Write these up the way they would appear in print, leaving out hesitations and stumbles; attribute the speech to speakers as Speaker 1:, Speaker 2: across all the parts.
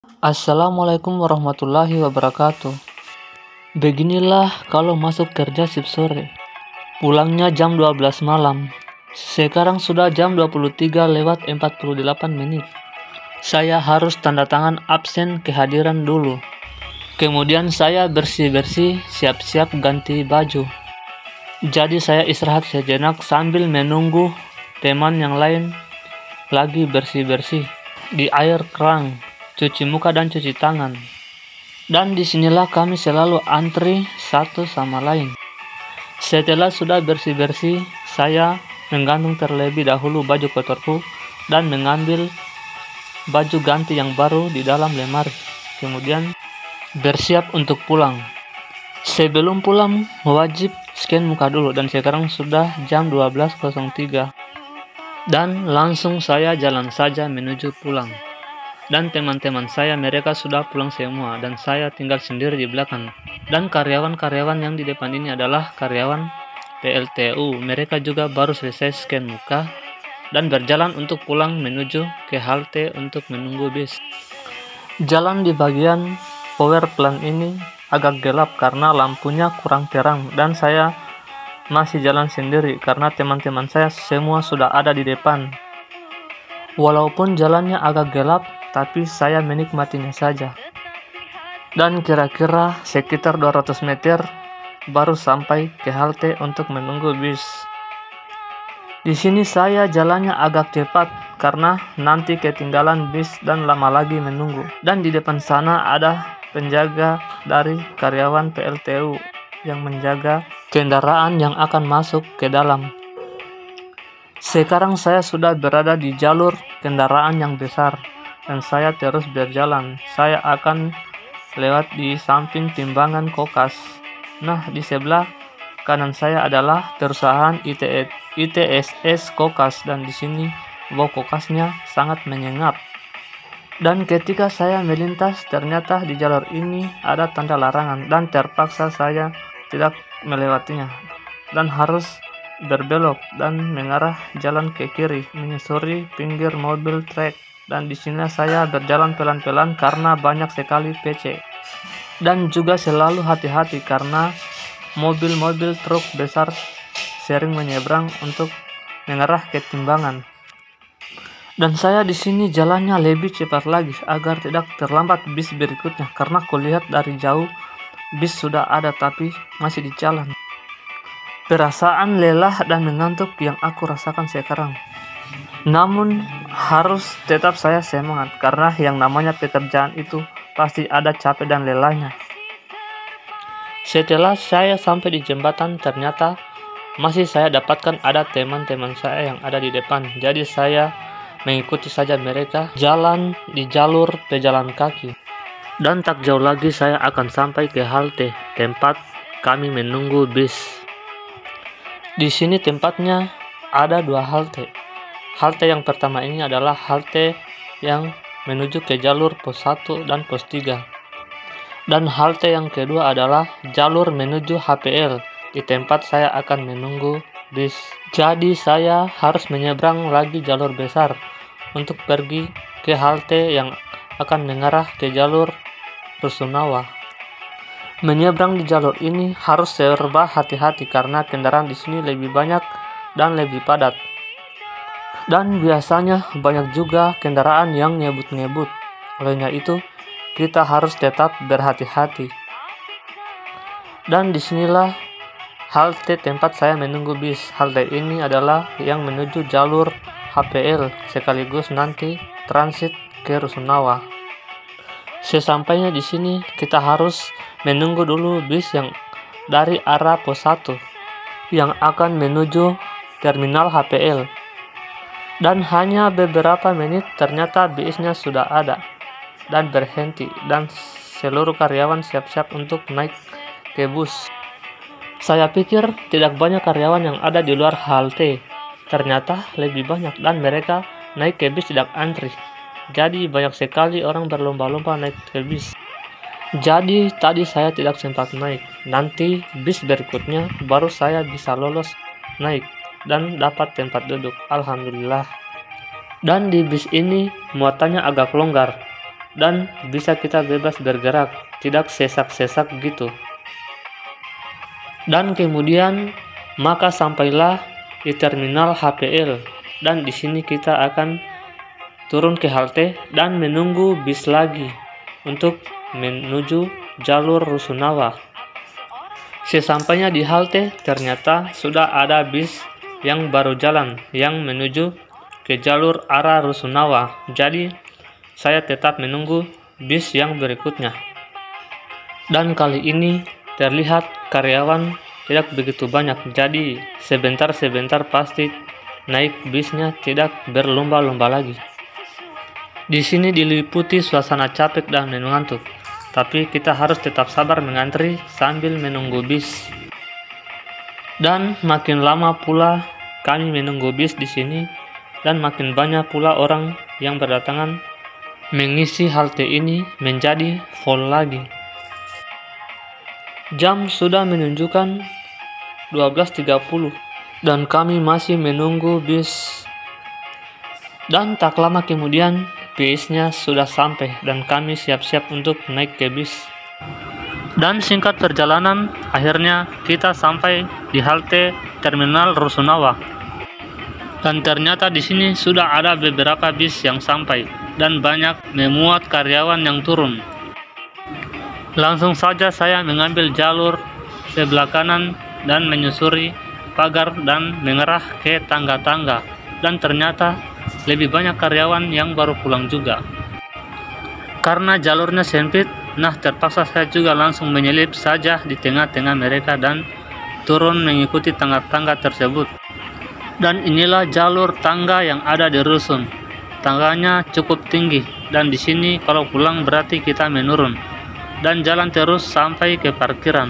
Speaker 1: Assalamualaikum warahmatullahi wabarakatuh. Beginilah kalau masuk kerja shift sore. Pulangnya jam 12 malam. Sekarang sudah jam 23:48 menit. Saya harus tanda tangan absen kehadiran dulu. Kemudian saya bersih-bersih, siap-siap ganti baju. Jadi saya istirahat sejenak sambil menunggu teman yang lain lagi bersih-bersih di air keran, cuci muka dan cuci tangan. Dan disinilah kami selalu antri satu sama lain. Setelah sudah bersih-bersih, saya menggantung terlebih dahulu baju kotorku dan mengambil baju ganti yang baru di dalam lemari. Kemudian bersiap untuk pulang. Sebelum pulang wajib scan muka dulu, dan sekarang sudah jam 12.03. Dan langsung saya jalan saja menuju pulang. Dan teman-teman saya mereka sudah pulang semua dan saya tinggal sendiri di belakang. Dan karyawan-karyawan yang di depan ini adalah karyawan PLTU. Mereka juga baru selesai scan muka dan berjalan untuk pulang menuju ke halte untuk menunggu bis. Jalan di bagian power plant ini agak gelap karena lampunya kurang terang, dan saya masih jalan sendiri karena teman-teman saya semua sudah ada di depan. Walaupun jalannya agak gelap, tapi saya menikmatinya saja. Dan kira-kira sekitar 200 meter baru sampai ke halte untuk menunggu bis. Di sini saya jalannya agak cepat karena nanti ketinggalan bis dan lama lagi menunggu. Dan di depan sana ada penjaga dari karyawan PLTU yang menjaga kendaraan yang akan masuk ke dalam. Sekarang saya sudah berada di jalur kendaraan yang besar dan saya terus berjalan. Saya akan lewat di samping timbangan kokas. Nah, di sebelah kanan saya adalah perusahaan ITSS Kokas, dan di sini bau kokasnya sangat menyengat. Dan ketika saya melintas, ternyata di jalur ini ada tanda larangan dan terpaksa saya tidak melewatinya dan harus berbelok dan mengarah jalan ke kiri menyusuri pinggir mobil trek. Dan di sini saya berjalan pelan-pelan karena banyak sekali PC. Dan juga selalu hati-hati karena mobil-mobil truk besar sering menyeberang untuk mengarah ke timbangan. Dan saya di sini jalannya lebih cepat lagi agar tidak terlambat bis berikutnya karena kulihat dari jauh bis sudah ada tapi masih di jalan. Perasaan lelah dan mengantuk yang aku rasakan sekarang. Namun harus tetap saya semangat karena yang namanya pekerjaan itu pasti ada capek dan lelahnya. Setelah saya sampai di jembatan, ternyata masih saya dapatkan ada teman-teman saya yang ada di depan. Jadi saya mengikuti saja mereka jalan di jalur pejalan kaki. Dan tak jauh lagi saya akan sampai ke halte tempat kami menunggu bis. Di sini tempatnya ada dua halte. Halte yang pertama ini adalah halte yang menuju ke jalur pos 1 dan pos 3. Dan halte yang kedua adalah jalur menuju HPL di tempat saya akan menunggu bis. Jadi saya harus menyeberang lagi jalur besar untuk pergi ke halte yang akan mengarah ke jalur Rusunawa. Menyeberang di jalur ini harus serba hati-hati karena kendaraan di sini lebih banyak dan lebih padat. Dan biasanya banyak juga kendaraan yang ngebut-ngebut. Olehnya itu, kita harus tetap berhati-hati. Dan disinilah halte tempat saya menunggu bis. Halte ini adalah yang menuju jalur HPL sekaligus nanti transit ke Rusunawa. Sesampainya di sini kita harus menunggu dulu bis yang dari arah pos 1 yang akan menuju terminal HPL. Dan hanya beberapa menit ternyata bisnya sudah ada dan berhenti, dan seluruh karyawan siap-siap untuk naik ke bus. Saya pikir tidak banyak karyawan yang ada di luar halte. Ternyata lebih banyak dan mereka naik ke bis tidak antri. Jadi banyak sekali orang berlomba-lomba naik ke bis. Jadi tadi saya tidak sempat naik. Nanti bis berikutnya baru saya bisa lolos naik dan dapat tempat duduk. Alhamdulillah. Dan di bis ini muatannya agak longgar dan bisa kita bebas bergerak, tidak sesak-sesak gitu. Dan kemudian maka sampailah di terminal HPL, dan di sini kita akan turun ke halte dan menunggu bis lagi untuk menuju jalur Rusunawa. Sesampainya di halte, ternyata sudah ada bis yang baru jalan yang menuju ke jalur arah Rusunawa. Jadi saya tetap menunggu bis yang berikutnya. Dan kali ini terlihat karyawan tidak begitu banyak, jadi sebentar-sebentar pasti naik bisnya, tidak berlomba-lomba lagi. Di sini diliputi suasana capek dan mengantuk, tapi kita harus tetap sabar mengantri sambil menunggu bis. Dan makin lama pula kami menunggu bis di sini, dan makin banyak pula orang yang berdatangan mengisi halte ini menjadi full lagi. Jam sudah menunjukkan 12.30 dan kami masih menunggu bis. Dan tak lama kemudian bisnya sudah sampai dan kami siap-siap untuk naik ke bis. Dan singkat perjalanan, akhirnya kita sampai di halte terminal Rusunawa. Dan ternyata di sini sudah ada beberapa bis yang sampai dan banyak memuat karyawan yang turun. Langsung saja saya mengambil jalur sebelah kanan dan menyusuri pagar dan mengarah ke tangga-tangga. Dan ternyata lebih banyak karyawan yang baru pulang juga. Karena jalurnya sempit, nah terpaksa saya juga langsung menyelip saja di tengah-tengah mereka dan turun mengikuti tangga-tangga tersebut. Dan inilah jalur tangga yang ada di rusun. Tangganya cukup tinggi dan di sini kalau pulang berarti kita menurun dan jalan terus sampai ke parkiran.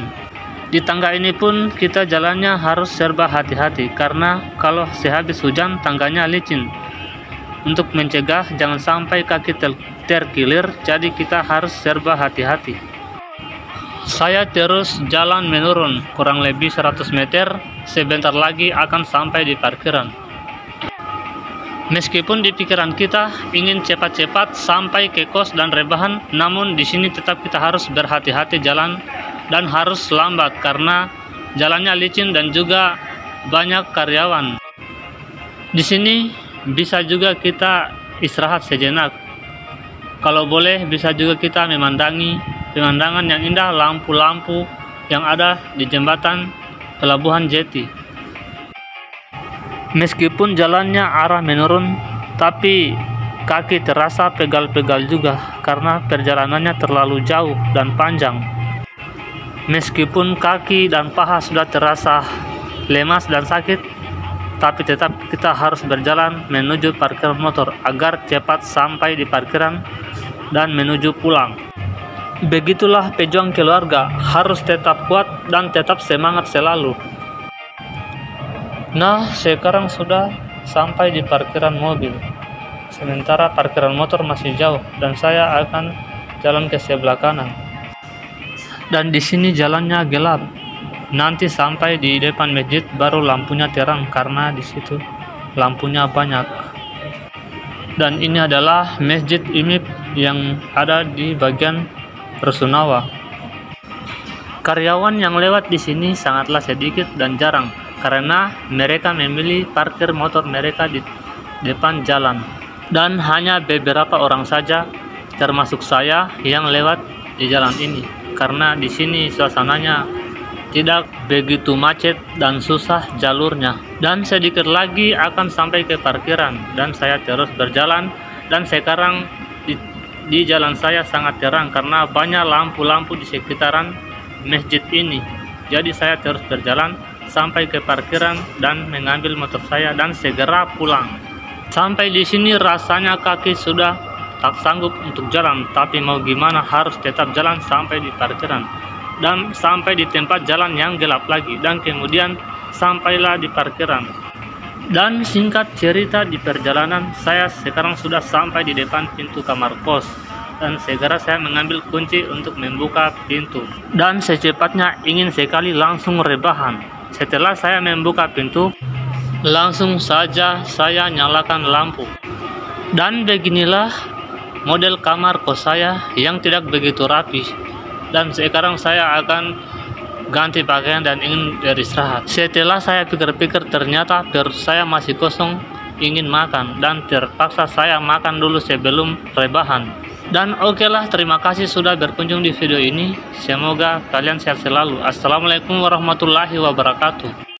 Speaker 1: Di tangga ini pun kita jalannya harus serba hati-hati karena kalau sehabis hujan tangganya licin. Untuk mencegah jangan sampai kaki terkilir, jadi kita harus serba hati-hati. Saya terus jalan menurun kurang lebih 100 meter, sebentar lagi akan sampai di parkiran. Meskipun di pikiran kita ingin cepat-cepat sampai ke kos dan rebahan, namun di sini tetap kita harus berhati-hati jalan dan harus lambat karena jalannya licin dan juga banyak karyawan. Di sini bisa juga kita istirahat sejenak. Kalau boleh bisa juga kita memandangi pemandangan yang indah, lampu-lampu yang ada di jembatan Pelabuhan Jeti. Meskipun jalannya arah menurun, tapi kaki terasa pegal-pegal juga karena perjalanannya terlalu jauh dan panjang. Meskipun kaki dan paha sudah terasa lemas dan sakit, tapi tetap kita harus berjalan menuju parkiran motor agar cepat sampai di parkiran dan menuju pulang. Begitulah pejuang keluarga, harus tetap kuat dan tetap semangat selalu. Nah, sekarang sudah sampai di parkiran mobil. Sementara parkiran motor masih jauh dan saya akan jalan ke sebelah kanan. Dan di sini jalannya gelap. Nanti sampai di depan masjid baru lampunya terang karena di situ lampunya banyak. Dan ini adalah Masjid IMIP yang ada di bagian Rusunawa. Karyawan yang lewat di sini sangatlah sedikit dan jarang karena mereka memilih parkir motor mereka di depan jalan. Dan hanya beberapa orang saja termasuk saya yang lewat di jalan ini karena di sini suasananya tidak begitu macet dan susah jalurnya. Dan sedikit lagi akan sampai ke parkiran dan saya terus berjalan dan sekarang di jalan saya sangat terang karena banyak lampu-lampu di sekitaran masjid ini. Jadi saya terus berjalan sampai ke parkiran dan mengambil motor saya dan segera pulang. Sampai di sini rasanya kaki sudah tak sanggup untuk jalan, tapi mau gimana harus tetap jalan sampai di parkiran dan sampai di tempat jalan yang gelap lagi dan kemudian sampailah di parkiran. Dan singkat cerita di perjalanan saya sekarang sudah sampai di depan pintu kamar kos dan segera saya mengambil kunci untuk membuka pintu dan secepatnya ingin sekali langsung rebahan. Setelah saya membuka pintu, langsung saja saya nyalakan lampu. Dan beginilah model kamar kos saya yang tidak begitu rapi. Dan sekarang saya akan ganti pakaian dan ingin beristirahat. Setelah saya pikir-pikir, ternyata perut saya masih kosong, ingin makan, dan terpaksa saya makan dulu sebelum rebahan. Dan oke lah, terima kasih sudah berkunjung di video ini. Semoga kalian sehat selalu. Assalamualaikum warahmatullahi wabarakatuh.